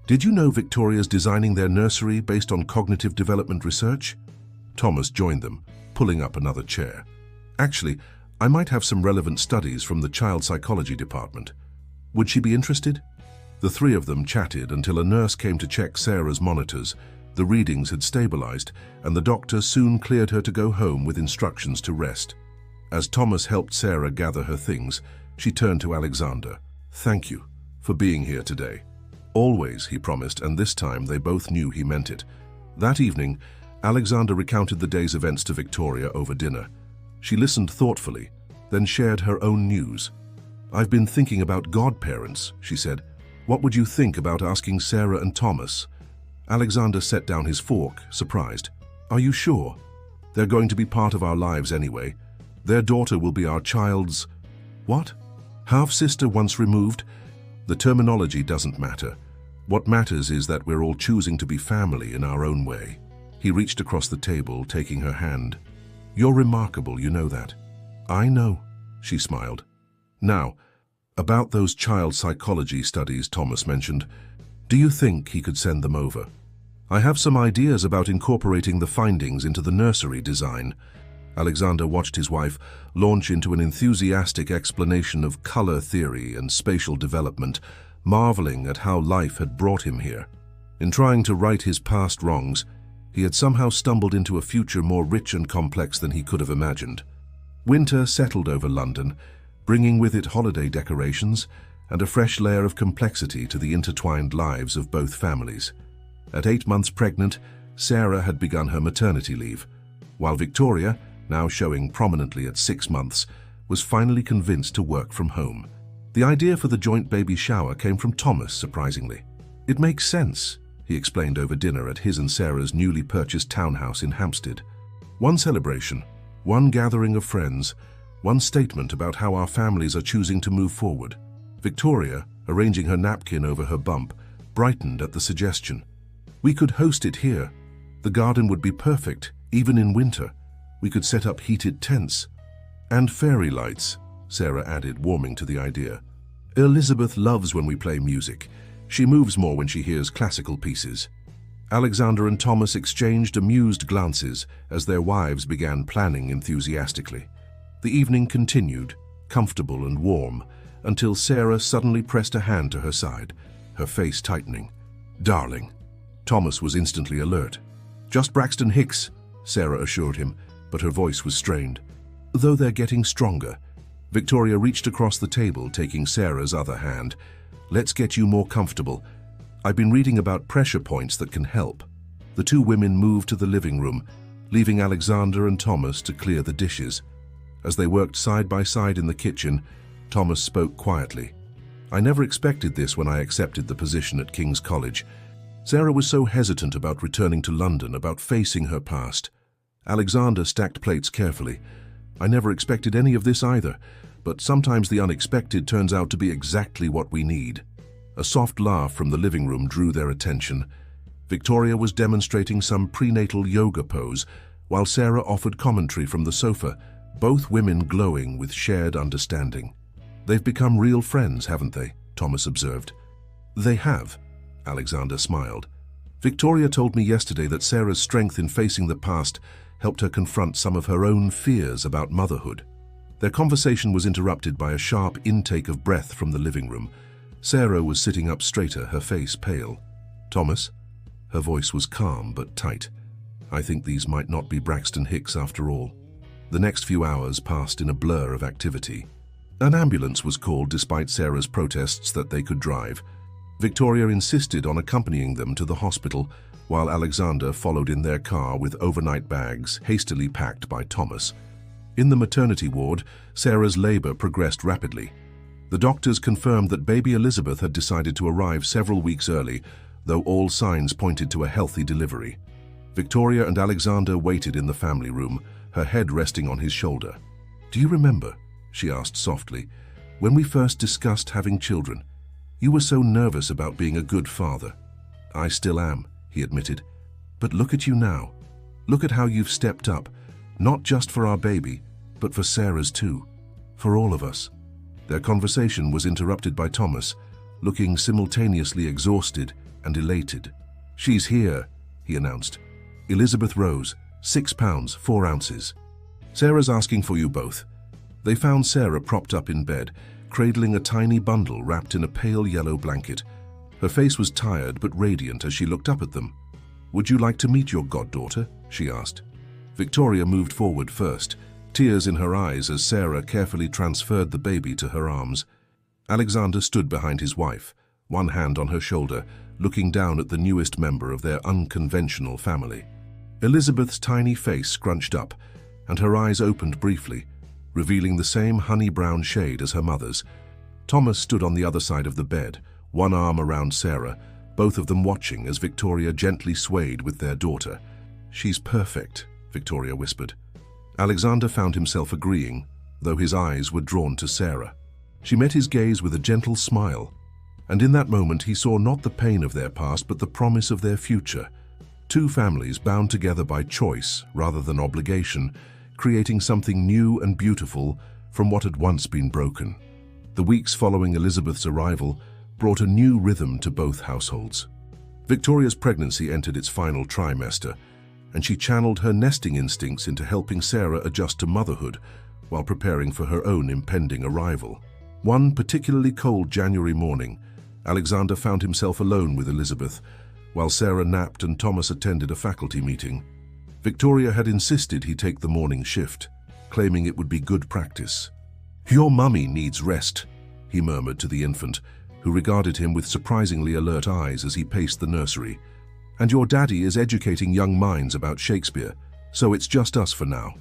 Did you know Victoria's designing their nursery based on cognitive development research? Thomas joined them, pulling up another chair. Actually, I might have some relevant studies from the child psychology department. Would she be interested? The three of them chatted until a nurse came to check Sarah's monitors. The readings had stabilized, and the doctor soon cleared her to go home with instructions to rest. As Thomas helped Sarah gather her things, she turned to Alexander. Thank you for being here today. Always, he promised, and this time they both knew he meant it. That evening, Alexander recounted the day's events to Victoria over dinner. She listened thoughtfully, then shared her own news. I've been thinking about godparents, she said. What would you think about asking Sarah and Thomas? Alexander set down his fork, surprised. Are you sure? They're going to be part of our lives anyway. Their daughter will be our child's... What? Half-sister once removed? The terminology doesn't matter. What matters is that we're all choosing to be family in our own way. He reached across the table, taking her hand. You're remarkable, you know that. I know, she smiled. Now, about those child psychology studies Thomas mentioned, do you think he could send them over? I have some ideas about incorporating the findings into the nursery design. Alexander watched his wife launch into an enthusiastic explanation of color theory and spatial development, marveling at how life had brought him here. In trying to right his past wrongs, he had somehow stumbled into a future more rich and complex than he could have imagined. Winter settled over London, bringing with it holiday decorations and a fresh layer of complexity to the intertwined lives of both families. At 8 months pregnant, Sarah had begun her maternity leave, while Victoria, now showing prominently at 6 months, was finally convinced to work from home. The idea for the joint baby shower came from Thomas, surprisingly. It makes sense, he explained over dinner at his and Sarah's newly purchased townhouse in Hampstead. One celebration, one gathering of friends, one statement about how our families are choosing to move forward. Victoria, arranging her napkin over her bump, brightened at the suggestion. We could host it here. The garden would be perfect, even in winter. We could set up heated tents. And fairy lights, Sarah added, warming to the idea. Elizabeth loves when we play music. She moves more when she hears classical pieces. Alexander and Thomas exchanged amused glances as their wives began planning enthusiastically. The evening continued, comfortable and warm, until Sarah suddenly pressed a hand to her side, her face tightening. "Darling." Thomas was instantly alert. "Just Braxton Hicks," Sarah assured him, but her voice was strained. "Though they're getting stronger." Victoria reached across the table, taking Sarah's other hand. "Let's get you more comfortable. I've been reading about pressure points that can help." The two women moved to the living room, leaving Alexander and Thomas to clear the dishes. As they worked side by side in the kitchen, Thomas spoke quietly. "I never expected this when I accepted the position at King's College. Sarah was so hesitant about returning to London, about facing her past." Alexander stacked plates carefully. "I never expected any of this either, but sometimes the unexpected turns out to be exactly what we need." A soft laugh from the living room drew their attention. Victoria was demonstrating some prenatal yoga pose, while Sarah offered commentary from the sofa, both women glowing with shared understanding. "They've become real friends, haven't they?" Thomas observed. "They have," Alexander smiled. "Victoria told me yesterday that Sarah's strength in facing the past helped her confront some of her own fears about motherhood." Their conversation was interrupted by a sharp intake of breath from the living room. Sarah was sitting up straighter, her face pale. "Thomas?" Her voice was calm but tight. "I think these might not be Braxton Hicks after all." The next few hours passed in a blur of activity. An ambulance was called despite Sarah's protests that they could drive. Victoria insisted on accompanying them to the hospital, while Alexander followed in their car with overnight bags hastily packed by Thomas. In the maternity ward, Sarah's labor progressed rapidly. The doctors confirmed that baby Elizabeth had decided to arrive several weeks early, though all signs pointed to a healthy delivery. Victoria and Alexander waited in the family room, her head resting on his shoulder. "Do you remember," she asked softly, "when we first discussed having children? You were so nervous about being a good father." "I still am," he admitted. "But look at you now. Look at how you've stepped up, not just for our baby, but for Sarah's too, for all of us." Their conversation was interrupted by Thomas, looking simultaneously exhausted and elated. "She's here," he announced. "Elizabeth Rose, 6 pounds, 4 ounces. Sarah's asking for you both." They found Sarah propped up in bed, cradling a tiny bundle wrapped in a pale yellow blanket. Her face was tired but radiant as she looked up at them. "Would you like to meet your goddaughter?" she asked. Victoria moved forward first, tears in her eyes as Sarah carefully transferred the baby to her arms. Alexander stood behind his wife, one hand on her shoulder, looking down at the newest member of their unconventional family. Elizabeth's tiny face scrunched up, and her eyes opened briefly, revealing the same honey-brown shade as her mother's. Thomas stood on the other side of the bed, one arm around Sarah, both of them watching as Victoria gently swayed with their daughter. "She's perfect," Victoria whispered. Alexander found himself agreeing, though his eyes were drawn to Sarah. She met his gaze with a gentle smile, and in that moment he saw not the pain of their past but the promise of their future. Two families bound together by choice rather than obligation, creating something new and beautiful from what had once been broken. The weeks following Elizabeth's arrival brought a new rhythm to both households. Victoria's pregnancy entered its final trimester, and she channeled her nesting instincts into helping Sarah adjust to motherhood while preparing for her own impending arrival. One particularly cold January morning, Alexander found himself alone with Elizabeth, while Sarah napped and Thomas attended a faculty meeting. Victoria had insisted he take the morning shift, claiming it would be good practice. "Your mummy needs rest," he murmured to the infant, who regarded him with surprisingly alert eyes as he paced the nursery. "And your daddy is educating young minds about Shakespeare, so it's just us for now."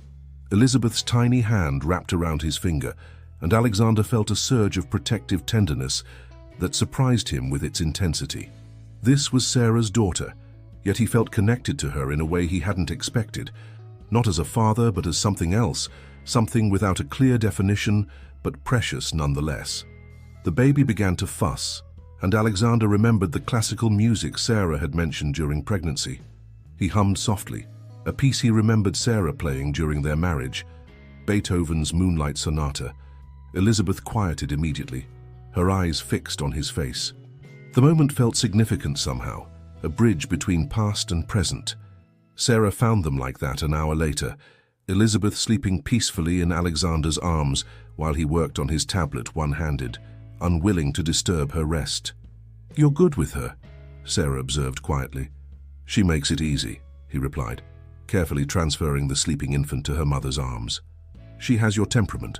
Elizabeth's tiny hand wrapped around his finger, and Alexander felt a surge of protective tenderness that surprised him with its intensity. This was Sarah's daughter, yet he felt connected to her in a way he hadn't expected, not as a father but as something else, something without a clear definition but precious nonetheless. The baby began to fuss, and Alexander remembered the classical music Sarah had mentioned during pregnancy. He hummed softly, a piece he remembered Sarah playing during their marriage, Beethoven's Moonlight Sonata. Elizabeth quieted immediately, her eyes fixed on his face. The moment felt significant somehow, a bridge between past and present. Sarah found them like that an hour later, Elizabeth sleeping peacefully in Alexander's arms while he worked on his tablet one-handed, unwilling to disturb her rest. "You're good with her," Sarah observed quietly. "She makes it easy," he replied, carefully transferring the sleeping infant to her mother's arms. "She has your temperament."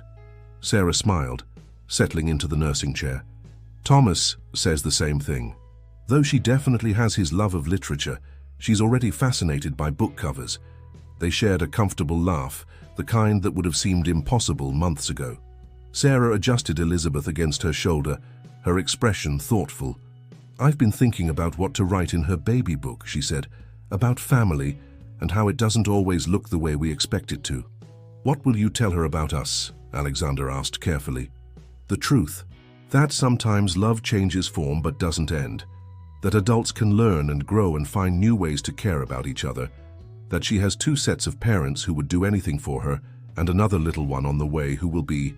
Sarah smiled, settling into the nursing chair. "Thomas says the same thing. Though she definitely has his love of literature, she's already fascinated by book covers." They shared a comfortable laugh, the kind that would have seemed impossible months ago. Sarah adjusted Elizabeth against her shoulder, her expression thoughtful. "I've been thinking about what to write in her baby book," she said, "about family and how it doesn't always look the way we expect it to." "What will you tell her about us?" Alexander asked carefully. "The truth. That sometimes love changes form but doesn't end. That adults can learn and grow and find new ways to care about each other. That she has two sets of parents who would do anything for her and another little one on the way who will be—"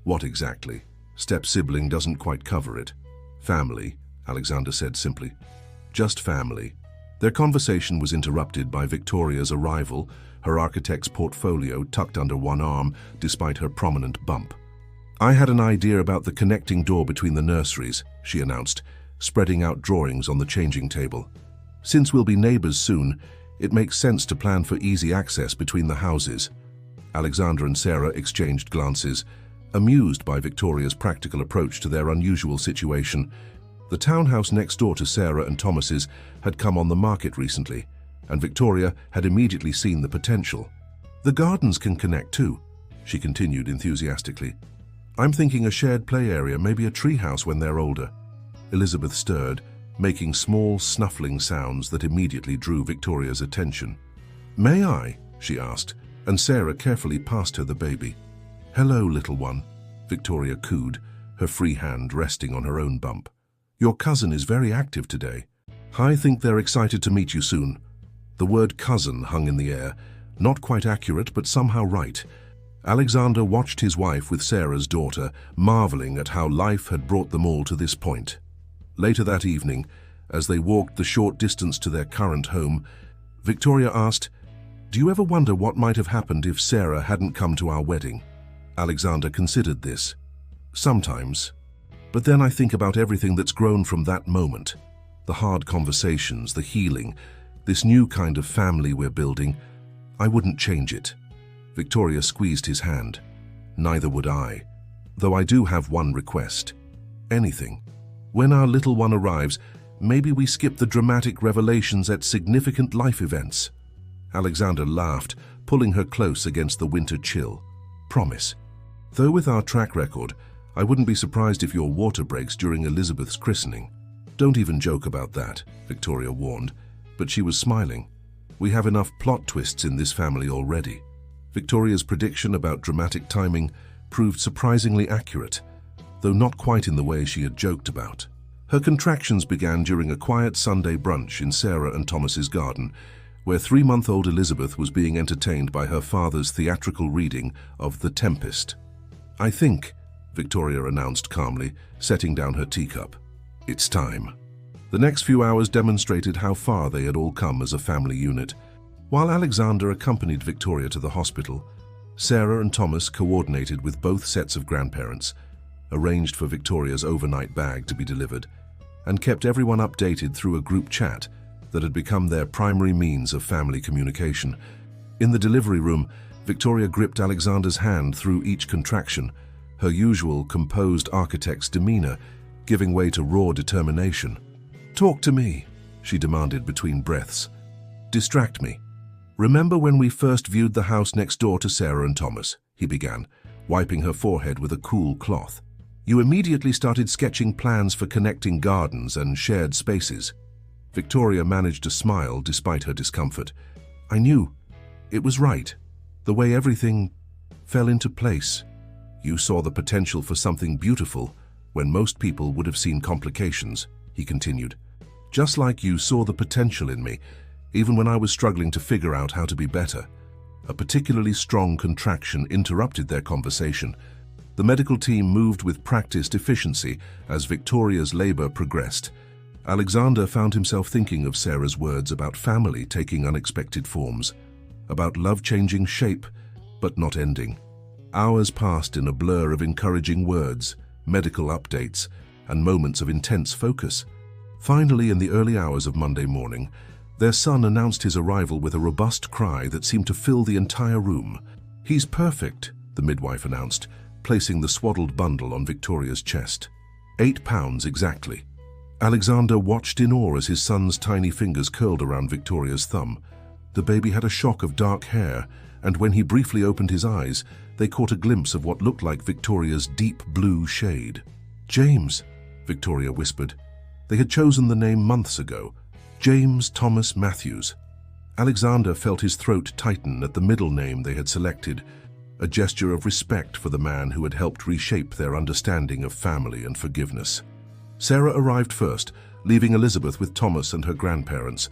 "What exactly?" "Step-sibling doesn't quite cover it." "Family," Alexander said simply. "Just family." Their conversation was interrupted by Victoria's arrival, her architect's portfolio tucked under one arm despite her prominent bump. "I had an idea about the connecting door between the nurseries," she announced, spreading out drawings on the changing table. "Since we'll be neighbors soon, it makes sense to plan for easy access between the houses." Alexander and Sarah exchanged glances, amused by Victoria's practical approach to their unusual situation. The townhouse next door to Sarah and Thomas's had come on the market recently, and Victoria had immediately seen the potential. "The gardens can connect too," she continued enthusiastically. "I'm thinking a shared play area, maybe a treehouse when they're older." Elizabeth stirred, making small, snuffling sounds that immediately drew Victoria's attention. "May I?" she asked, and Sarah carefully passed her the baby. "Hello, little one," Victoria cooed, her free hand resting on her own bump. "Your cousin is very active today. I think they're excited to meet you soon." The word cousin hung in the air, not quite accurate but somehow right. Alexander watched his wife with Sarah's daughter, marveling at how life had brought them all to this point. Later that evening, as they walked the short distance to their current home, Victoria asked, "Do you ever wonder what might have happened if Sarah hadn't come to our wedding?" Alexander considered this. "Sometimes. But then I think about everything that's grown from that moment. The hard conversations, the healing, this new kind of family we're building. I wouldn't change it." Victoria squeezed his hand. "Neither would I. Though I do have one request. Anything. When our little one arrives, maybe we skip the dramatic revelations at significant life events." Alexander laughed, pulling her close against the winter chill. "Promise. Though with our track record, I wouldn't be surprised if your water breaks during Elizabeth's christening." "Don't even joke about that," Victoria warned, but she was smiling. "We have enough plot twists in this family already." Victoria's prediction about dramatic timing proved surprisingly accurate, though not quite in the way she had joked about. Her contractions began during a quiet Sunday brunch in Sarah and Thomas's garden, where 3-month-old Elizabeth was being entertained by her father's theatrical reading of The Tempest. "I think," Victoria announced calmly, setting down her teacup, "it's time." The next few hours demonstrated how far they had all come as a family unit. While Alexander accompanied Victoria to the hospital, Sarah and Thomas coordinated with both sets of grandparents, arranged for Victoria's overnight bag to be delivered, and kept everyone updated through a group chat that had become their primary means of family communication. In the delivery room, Victoria gripped Alexander's hand through each contraction, her usual composed architect's demeanor giving way to raw determination. "Talk to me," she demanded between breaths. "Distract me. Remember when we first viewed the house next door to Sarah and Thomas," he began, wiping her forehead with a cool cloth. "You immediately started sketching plans for connecting gardens and shared spaces." Victoria managed to smile despite her discomfort. "I knew. It was right. The way everything fell into place. You saw the potential for something beautiful when most people would have seen complications," he continued. "Just like you saw the potential in me, even when I was struggling to figure out how to be better." A particularly strong contraction interrupted their conversation. The medical team moved with practiced efficiency as Victoria's labor progressed. Alexander found himself thinking of Sarah's words about family taking unexpected forms, about love changing shape but not ending. Hours passed in a blur of encouraging words, medical updates, and moments of intense focus. Finally, in the early hours of Monday morning, their son announced his arrival with a robust cry that seemed to fill the entire room. "He's perfect," the midwife announced, placing the swaddled bundle on Victoria's chest. 8 pounds exactly. Alexander watched in awe as his son's tiny fingers curled around Victoria's thumb. The baby had a shock of dark hair, and when he briefly opened his eyes, they caught a glimpse of what looked like Victoria's deep blue shade. "James," Victoria whispered. They had chosen the name months ago, James Thomas Matthews. Alexander felt his throat tighten at the middle name they had selected, a gesture of respect for the man who had helped reshape their understanding of family and forgiveness. Sarah arrived first, leaving Elizabeth with Thomas and her grandparents.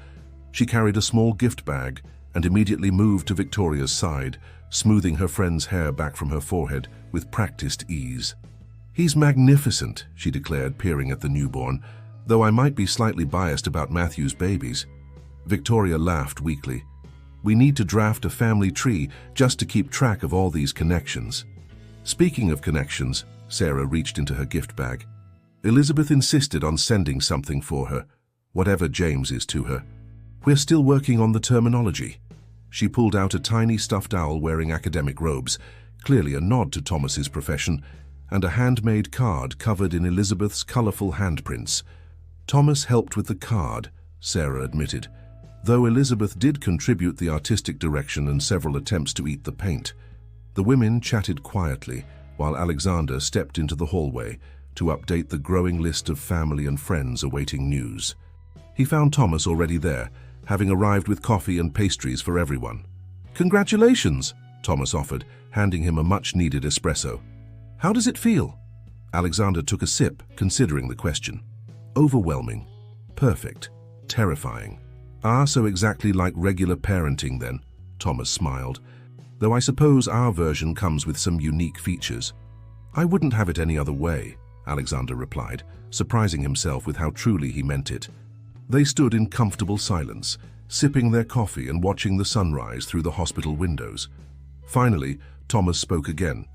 She carried a small gift bag and immediately moved to Victoria's side, smoothing her friend's hair back from her forehead with practiced ease. "He's magnificent," she declared, peering at the newborn, "though I might be slightly biased about Matthew's babies." Victoria laughed weakly. "We need to draft a family tree just to keep track of all these connections." Speaking of connections, Sarah reached into her gift bag. Elizabeth insisted on sending something for her, whatever James is to her. "We're still working on the terminology." She pulled out a tiny stuffed owl wearing academic robes, clearly a nod to Thomas's profession, and a handmade card covered in Elizabeth's colorful handprints. Thomas helped with the card, Sarah admitted, though Elizabeth did contribute the artistic direction and several attempts to eat the paint. The women chatted quietly, while Alexander stepped into the hallway to update the growing list of family and friends awaiting news. He found Thomas already there, having arrived with coffee and pastries for everyone. "Congratulations," Thomas offered, handing him a much-needed espresso. "How does it feel?" Alexander took a sip, considering the question. "Overwhelming. Perfect. Terrifying." "Ah, so exactly like regular parenting then," Thomas smiled. "Though I suppose our version comes with some unique features." "I wouldn't have it any other way," Alexander replied, surprising himself with how truly he meant it. They stood in comfortable silence, sipping their coffee and watching the sunrise through the hospital windows. Finally, Thomas spoke again.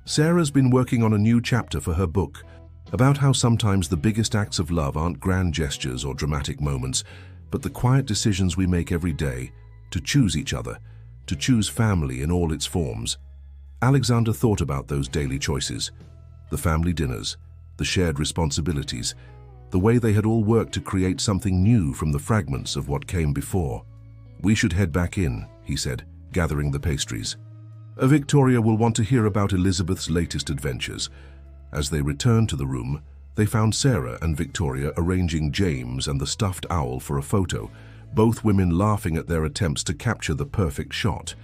"Sarah's been working on a new chapter for her book, about how sometimes the biggest acts of love aren't grand gestures or dramatic moments, but the quiet decisions we make every day, to choose each other, to choose family in all its forms." Alexander thought about those daily choices, the family dinners, the shared responsibilities, the way they had all worked to create something new from the fragments of what came before. "We should head back in," he said, gathering the pastries. Victoria will want to hear about Elizabeth's latest adventures. As they returned to the room, they found Sarah and Victoria arranging James and the stuffed owl for a photo, both women laughing at their attempts to capture the perfect shot.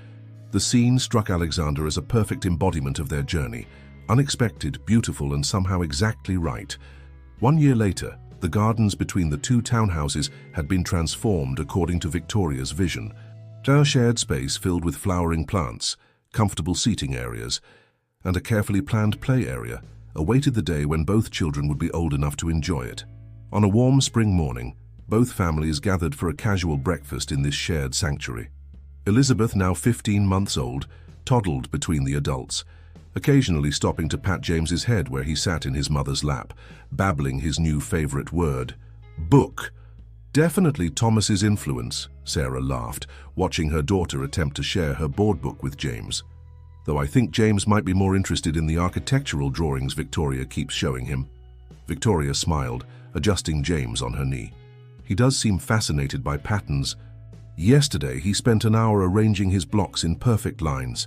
The scene struck Alexander as a perfect embodiment of their journey, unexpected, beautiful, and somehow exactly right. 1 year later, the gardens between the two townhouses had been transformed according to Victoria's vision. A shared space filled with flowering plants, comfortable seating areas, and a carefully planned play area awaited the day when both children would be old enough to enjoy it. On a warm spring morning, both families gathered for a casual breakfast in this shared sanctuary. Elizabeth, now 15 months old, toddled between the adults, occasionally stopping to pat James's head where he sat in his mother's lap, babbling his new favorite word, book. "Definitely Thomas's influence," Sarah laughed, watching her daughter attempt to share her board book with James. "Though I think James might be more interested in the architectural drawings Victoria keeps showing him." Victoria smiled, adjusting James on her knee. "He does seem fascinated by patterns. Yesterday, he spent an hour arranging his blocks in perfect lines."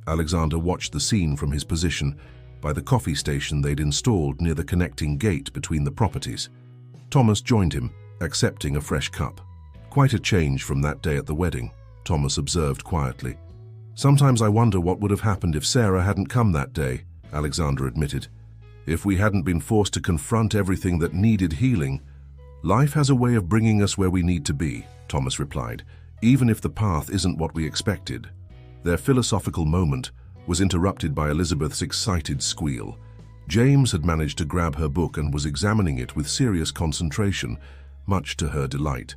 Alexander watched the scene from his position by the coffee station they'd installed near the connecting gate between the properties. Thomas joined him, accepting a fresh cup. "Quite a change from that day at the wedding," Thomas observed quietly. "Sometimes I wonder what would have happened if Sarah hadn't come that day," Alexander admitted. "If we hadn't been forced to confront everything that needed healing." "Life has a way of bringing us where we need to be," Thomas replied, "even if the path isn't what we expected." Their philosophical moment was interrupted by Elizabeth's excited squeal. James had managed to grab her book and was examining it with serious concentration, much to her delight.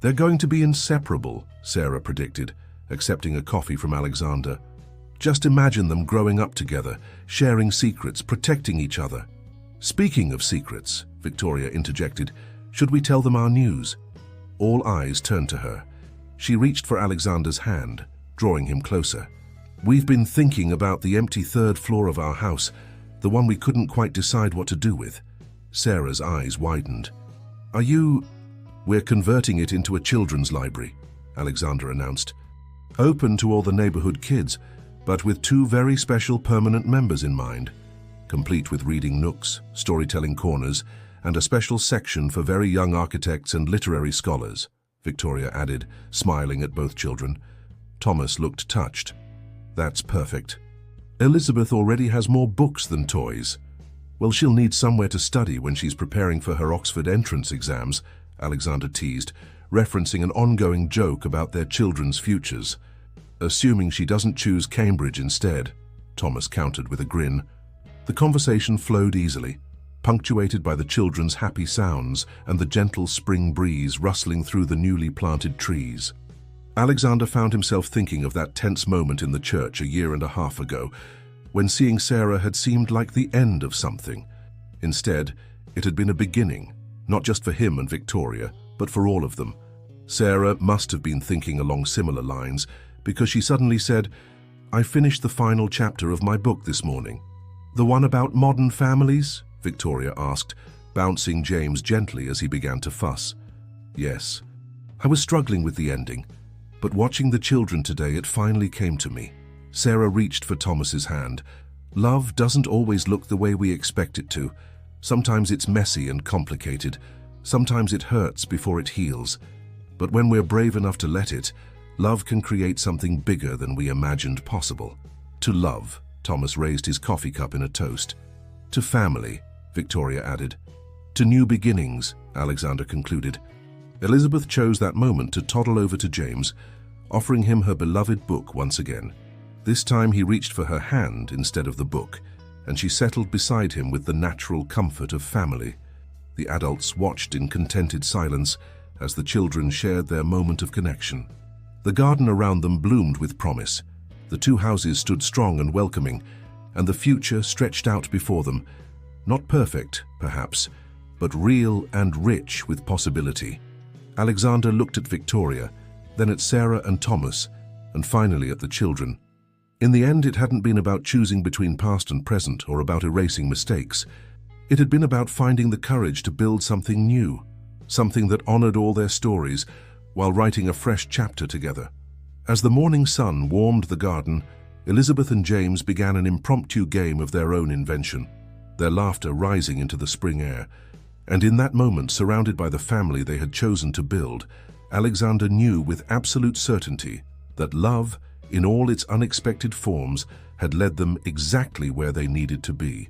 "They're going to be inseparable," Sarah predicted, accepting a coffee from Alexander. Just imagine them growing up together, sharing secrets, protecting each other. Speaking of secrets, Victoria interjected, should we tell them our news? All eyes turned to her. She reached for Alexander's hand, drawing him closer. We've been thinking about the empty third floor of our house, the one we couldn't quite decide what to do with. Sarah's eyes widened. We're converting it into a children's library, Alexander announced. Open to all the neighborhood kids, but with 2 very special permanent members in mind. Complete with reading nooks, storytelling corners, and a special section for very young architects and literary scholars, Victoria added, smiling at both children. Thomas looked touched. That's perfect. Elizabeth already has more books than toys. Well, she'll need somewhere to study when she's preparing for her Oxford entrance exams, Alexander teased, referencing an ongoing joke about their children's futures. Assuming she doesn't choose Cambridge instead, Thomas countered with a grin. The conversation flowed easily, punctuated by the children's happy sounds and the gentle spring breeze rustling through the newly planted trees. Alexander found himself thinking of that tense moment in the church a year and a half ago, when seeing Sarah had seemed like the end of something. Instead, it had been a beginning, not just for him and Victoria, but for all of them. Sarah must have been thinking along similar lines, because she suddenly said, I finished the final chapter of my book this morning. The one about modern families? Victoria asked, bouncing James gently as he began to fuss. Yes. I was struggling with the ending, but watching the children today, it finally came to me. Sarah reached for Thomas's hand. Love doesn't always look the way we expect it to. Sometimes it's messy and complicated. Sometimes it hurts before it heals. But when we're brave enough to let it, love can create something bigger than we imagined possible. To love, Thomas raised his coffee cup in a toast. To family, Victoria added. To new beginnings, Alexander concluded. Elizabeth chose that moment to toddle over to James, offering him her beloved book once again. This time he reached for her hand instead of the book, and she settled beside him with the natural comfort of family. The adults watched in contented silence as the children shared their moment of connection. The garden around them bloomed with promise. The 2 houses stood strong and welcoming, and the future stretched out before them. Not perfect, perhaps, but real and rich with possibility. Alexander looked at Victoria, then at Sarah and Thomas, and finally at the children. In the end, it hadn't been about choosing between past and present or about erasing mistakes. It had been about finding the courage to build something new, something that honored all their stories while writing a fresh chapter together. As the morning sun warmed the garden, Elizabeth and James began an impromptu game of their own invention, their laughter rising into the spring air. And in that moment, surrounded by the family they had chosen to build, Alexander knew with absolute certainty that love, in all its unexpected forms, had led them exactly where they needed to be.